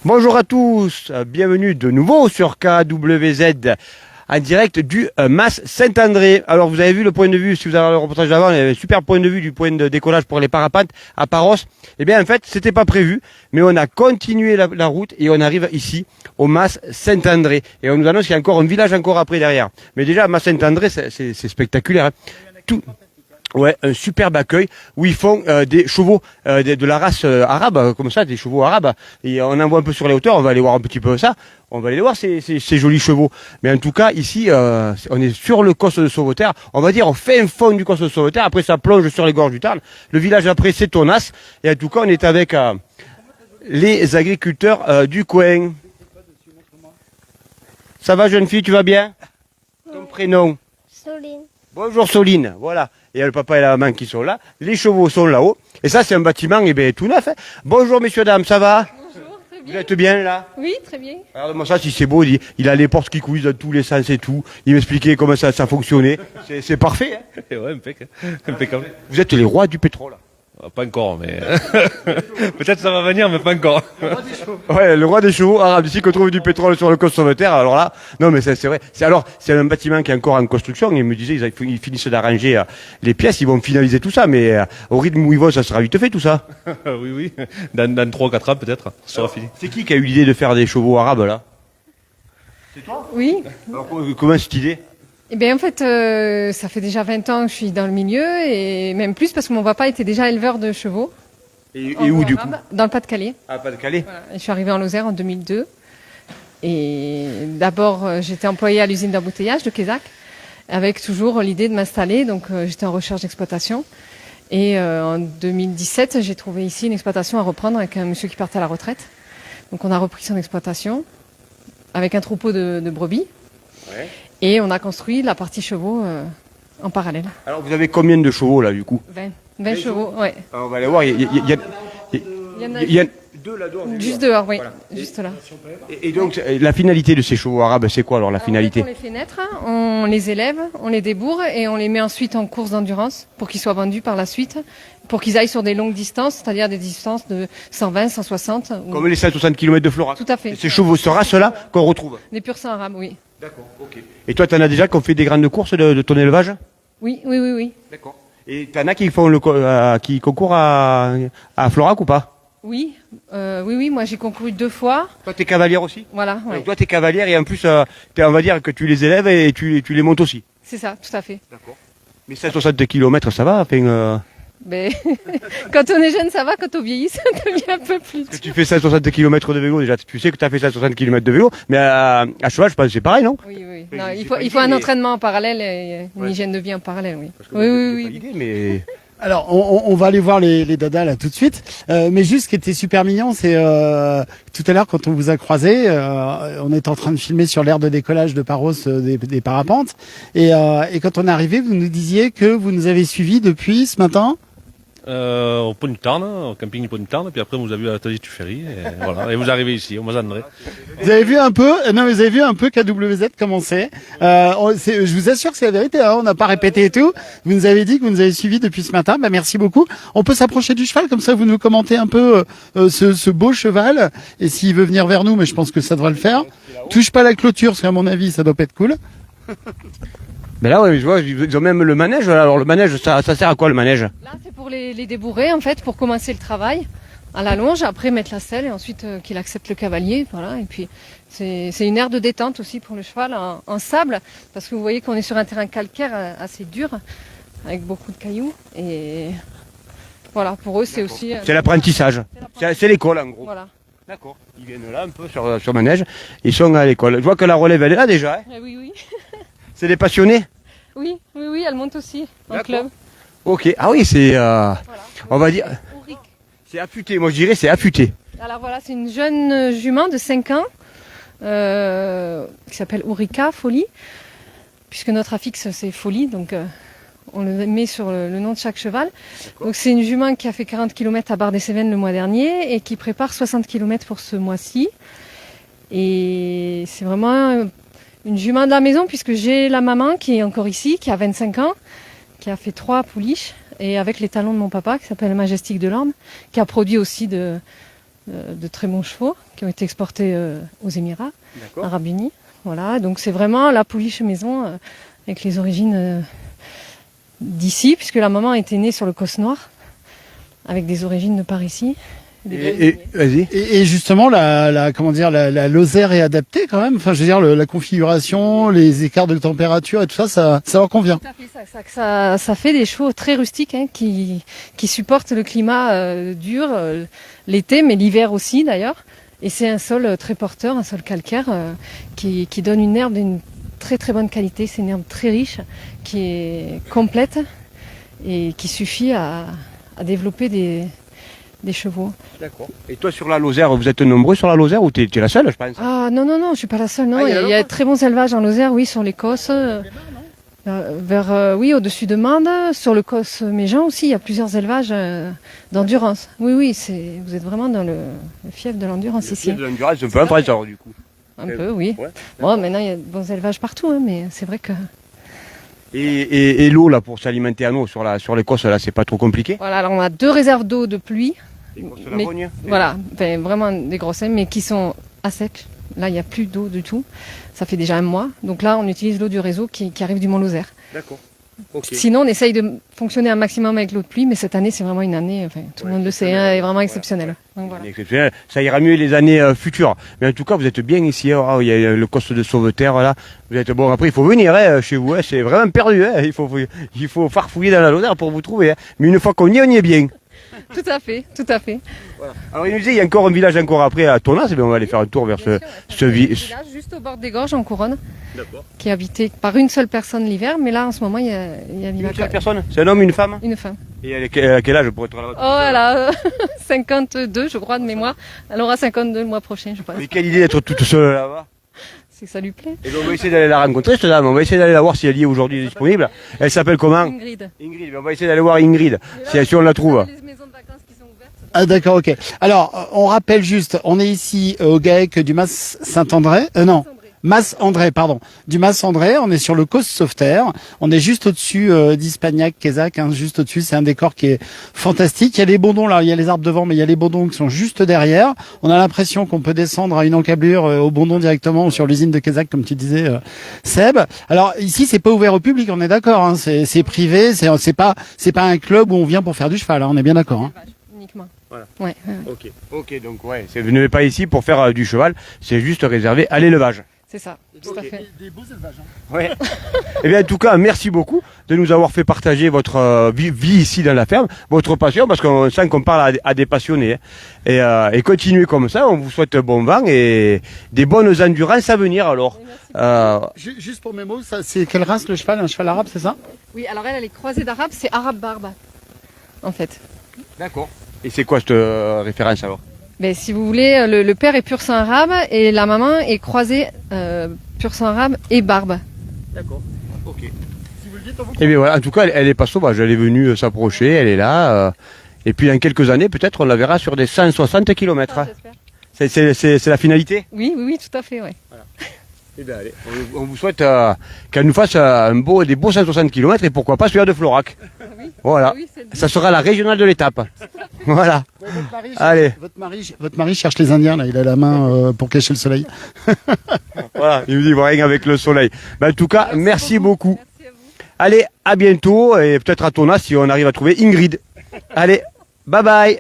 Bonjour à tous, bienvenue de nouveau sur KWZ en direct du Mas Saint-André. Alors vous avez vu le point de vue, si vous avez le reportage d'avant, il y avait un super point de vue du point de décollage pour les parapentes à Paros. Eh bien en fait c'était pas prévu, mais on a continué la route et on arrive ici au Mas Saint-André. Et on nous annonce qu'il y a encore un village encore après derrière. Mais déjà Mas Saint-André c'est spectaculaire. Hein. Tout... Ouais, un superbe accueil où ils font des chevaux de la race arabe, comme ça, des chevaux arabes. Et on en voit un peu sur les hauteurs, on va aller voir un petit peu ça. On va aller voir ces jolis chevaux. Mais en tout cas, ici, on est sur le Causse de Sauveterre. On va dire au fin fond du Causse de Sauveterre. Après, ça plonge sur les gorges du Tarn. Le village après, c'est Tonas. Et en tout cas, on est avec les agriculteurs du coin. Ça va, jeune fille, tu vas bien? Ton prénom? Soline. Bonjour Soline, voilà. Et le papa et la maman qui sont là. Les chevaux sont là-haut. Et ça, c'est un bâtiment tout neuf. Hein. Bonjour messieurs, dames, ça va? Bonjour, très bien. Vous êtes bien là? Oui, très bien. Regarde-moi ça, si c'est beau, il a les portes qui coulent dans tous les sens et tout. Il m'expliquait comment ça fonctionnait. C'est parfait. Hein. Ouais, impeccable. Vous êtes les rois du pétrole. Pas encore, mais peut-être ça va venir, mais pas encore. Ouais, le roi des chevaux arabe ici qu'on trouve du pétrole sur le Causse Sauveterre. Alors là, non mais c'est vrai. C'est un bâtiment qui est encore en construction. Il me disait ils finissent d'arranger les pièces, ils vont finaliser tout ça, mais au rythme où ils vont, ça sera vite fait tout ça. Oui. Dans 3-4 ans peut-être, ça sera fini. C'est qui a eu l'idée de faire des chevaux arabes là? C'est toi? Oui. Alors comment cette idée? Eh bien, en fait, ça fait déjà 20 ans que je suis dans le milieu, et même plus parce que mon papa était déjà éleveur de chevaux. Et où du coup? Dans le Pas-de-Calais. Ah, Pas-de-Calais. Voilà. Et je suis arrivée en Lozère en 2002. Et d'abord, j'étais employée à l'usine d'embouteillage de Quézac, avec toujours l'idée de m'installer. Donc, j'étais en recherche d'exploitation. Et en 2017, j'ai trouvé ici une exploitation à reprendre avec un monsieur qui partait à la retraite. Donc, on a repris son exploitation avec un troupeau de brebis. Ouais. Et on a construit la partie chevaux en parallèle. Alors vous avez combien de chevaux là du coup? 20 chevaux, ouais. Alors, on va aller voir, il y a deux là-dedans. Juste dehors, oui, Voilà. juste là. Et donc la finalité de ces chevaux arabes, c'est quoi alors la finalité? On les fait naître, on les élève, on les débourre et on les met ensuite en course d'endurance pour qu'ils soient vendus par la suite, pour qu'ils aillent sur des longues distances, c'est-à-dire des distances de 120, 160. Comme les 160 km de Florac. Tout à fait. Et ces chevaux, ce race-là qu'on retrouve. Des pur sang arabes, oui. D'accord, ok. Et toi, t'en as déjà qui ont fait des grandes courses de ton élevage? Oui. D'accord. Et t'en as qui font qui concourent à Florac ou pas? Oui, moi j'ai concouru 2 fois. Toi, t'es cavalière aussi? Voilà, ouais. Donc toi, t'es cavalière et en plus, on va dire que tu les élèves et tu les montes aussi. C'est ça, tout à fait. D'accord. Mais 160 km, ça va? Enfin, Mais quand on est jeune, ça va, quand on vieillit, ça devient un peu plus que dur. tu fais 160 km de vélo déjà, tu sais que tu as fait 160 km de vélo, mais à cheval, je pense que c'est pareil, non? Oui. Mais Non, j'ai il pas faut un idée, entraînement en parallèle et une Ouais. hygiène de vie en parallèle, oui. Parce que moi, j'ai pas Oui. idée, mais... Alors, on va aller voir les dadas là tout de suite. Mais juste, ce qui était super mignon, c'est tout à l'heure quand on vous a croisé, on est en train de filmer sur l'aire de décollage de Paros des parapentes. Et quand on est arrivé, vous nous disiez que vous nous avez suivis depuis ce matin. Au Pont du Tarn, au camping du Pont du Tarn, puis après vous avez vu à l'atelier du Ferry, et voilà. Et vous arrivez ici, au Mas-André. Vous avez vu un peu, vous avez vu un peu KWZ comment c'est. Je vous assure que c'est la vérité. Hein, on n'a pas répété et tout. Vous nous avez dit que vous nous avez suivis depuis ce matin. Bah merci beaucoup. On peut s'approcher du cheval comme ça, vous nous commentez un peu ce beau cheval et s'il veut venir vers nous, mais je pense que ça devrait le faire. Touche pas la clôture, parce qu'à mon avis, ça doit pas être cool. Mais là, ouais, je vois, ils ont même le manège. Alors le manège, ça sert à quoi le manège? Là, c'est pour les débourrer, en fait, pour commencer le travail à la longe, après mettre la selle et ensuite qu'il accepte le cavalier. Voilà. Et puis, c'est une aire de détente aussi pour le cheval en sable, parce que vous voyez qu'on est sur un terrain calcaire assez dur, avec beaucoup de cailloux. Et voilà, pour eux, c'est aussi... C'est l'apprentissage. C'est l'école, en gros. Voilà. D'accord. Ils viennent là, un peu sur manège. Ils sont à l'école. Je vois que la relève, elle est là déjà. Hein. Oui. C'est des passionnés? Oui, elle monte aussi en D'accord. club. Ok. Ah oui, c'est... Voilà. on va dire... Ouric. C'est affûté. Moi, je dirais c'est affûté. Alors voilà, c'est une jeune jument de 5 ans qui s'appelle Ourika, Folie, puisque notre affixe c'est Folie, donc on le met sur le nom de chaque cheval. Donc c'est une jument qui a fait 40 km à Bar-des-Cévennes le mois dernier et qui prépare 60 km pour ce mois-ci. Et c'est vraiment une jument de la maison puisque j'ai la maman qui est encore ici, qui a 25 ans, qui a fait 3 pouliches et avec les talons de mon papa qui s'appelle Majestic Delorme, qui a produit aussi de de très bons chevaux qui ont été exportés aux Émirats D'accord. Arabes Unis. Voilà, donc c'est vraiment la pouliche maison avec les origines d'ici, puisque la maman était née sur le Causse Noir, avec des origines de par ici. Vas-y. Et justement, comment dire, la Lozère est adaptée quand même. Enfin, je veux dire, la configuration, les écarts de température et tout ça leur convient. Tout à fait, ça fait des chevaux très rustiques hein, qui supportent le climat dur l'été, mais l'hiver aussi d'ailleurs. Et c'est un sol très porteur, un sol calcaire qui donne une herbe d'une très très bonne qualité. C'est une herbe très riche qui est complète et qui suffit à développer des chevaux. D'accord. Et toi sur la Lozère, vous êtes nombreux sur la Lozère ou t'es la seule, je pense? Ah non, je suis pas la seule. Non, Ah, il y a de très bons élevages en Lozère, oui, sur les Cosses. Oui, au-dessus de Mende, sur le Causse Méjean aussi, il y a plusieurs élevages d'endurance. Oui, vous êtes vraiment dans le fief de l'endurance ici. De l'endurance, c'est un peu en France alors du coup. Un peu, oui. Ouais. Bon, maintenant il y a de bons élevages partout, hein, mais c'est vrai que Et l'eau là pour s'alimenter en eau sur les Cosses là, c'est pas trop compliqué? voilà, alors on a 2 réserves d'eau de pluie. Les Cosses de Mais- Lagogne. Voilà, enfin, vraiment des grosses, mais qui sont à sec. Là, il n'y a plus d'eau du tout. Ça fait déjà un mois. Donc là, on utilise l'eau du réseau qui arrive du Mont-Lozère. D'accord. Ok. Sinon, on essaye de fonctionner un maximum avec l'eau de pluie, mais cette année, c'est vraiment une année, enfin, tout le monde le sait, hein, est vraiment exceptionnelle. Donc, voilà. Exceptionnel. Ça ira mieux les années futures. Mais en tout cas, vous êtes bien ici. Hein. Il y a le Causse de Sauveterre là. Vous êtes bon. Après, il faut venir hein, chez vous. Hein. C'est vraiment perdu. Hein. Il faut farfouiller dans la Lozère pour vous trouver. Hein. Mais une fois qu'on y est, on y est bien. Tout à fait, tout à fait. Voilà. Alors il nous disait, il y a encore un village encore après à Tonas. Eh bien, on va aller faire un tour vers Bien ce sûr, village. village juste au bord des gorges en Couronne, D'accord. qui est habité par une seule personne l'hiver, mais là, en ce moment, il y a Une seule personne. C'est un homme, une femme. une femme. Et elle a quel âge pour être là-bas? Oh, elle a 52, je crois, de mémoire. Elle aura 52 le mois prochain, je pense. Mais quelle idée d'être toute seule là-bas. C'est que ça lui plaît. Et donc, on va essayer d'aller la rencontrer, cette dame. On va essayer d'aller la voir si elle y est aujourd'hui disponible. Elle s'appelle comment? Ingrid. Ingrid. On va essayer d'aller voir Ingrid, si on la trouve. Les maisons de vacances qui sont ouvertes. Ah d'accord, ok. Alors, on rappelle juste, on est ici au GAEC du Mas Saint-André. Non, Mas André, pardon. Du Mas André, on est sur le Causse Sauveterre. On est juste au-dessus d'Ispagnac, Quézac, hein, juste au-dessus. C'est un décor qui est fantastique. Il y a les bondons, là, il y a les arbres devant, mais il y a les bondons qui sont juste derrière. On a l'impression qu'on peut descendre à une encablure au bondon directement ou sur l'usine de Quézac, comme tu disais, Seb. Alors ici, c'est pas ouvert au public, on est d'accord. Hein, c'est privé, c'est pas un club où on vient pour faire du cheval. Hein, on est bien d'accord. Hein. Uniquement. Voilà. Ouais. Ok, donc ouais, vous n'êtes pas ici pour faire du cheval, c'est juste réservé à l'élevage. C'est ça, tout à fait. Des beaux élevages. Ouais. Eh bien, en tout cas, merci beaucoup de nous avoir fait partager votre vie ici dans la ferme, votre passion, parce qu'on sent qu'on parle à des passionnés. Hein. Et continuez comme ça, on vous souhaite bon vent et des bonnes endurances à venir alors. Juste pour mes mots, ça, c'est quelle race le cheval? Un cheval arabe, c'est ça? Oui, alors elle est croisée d'arabe, c'est arabe barbe, en fait. D'accord. Et c'est quoi cette référence alors? Mais si vous voulez, le père est pur sang arabe et la maman est croisée pur sang arabe et barbe. D'accord. Ok. Eh bien voilà, en tout cas, elle est pas sauvage, elle est venue s'approcher, elle est là. Et puis dans quelques années, peut-être on la verra sur des 160 km. Ah, j'espère. C'est la finalité? Oui, tout à fait, ouais. Eh bien allez, on vous souhaite qu'elle nous fasse des beaux 160 km et pourquoi pas celui-là de Florac. Oui. Voilà. Oui, c'est le but. Ça sera la régionale de l'étape. Voilà. Allez. Votre mari cherche les Indiens, là. Il a la main pour cacher le soleil. Voilà. Il nous dit rien avec le soleil. Ben, en tout cas, merci beaucoup. Merci à vous. Allez, à bientôt et peut-être à Tonas si on arrive à trouver Ingrid. Allez, bye bye.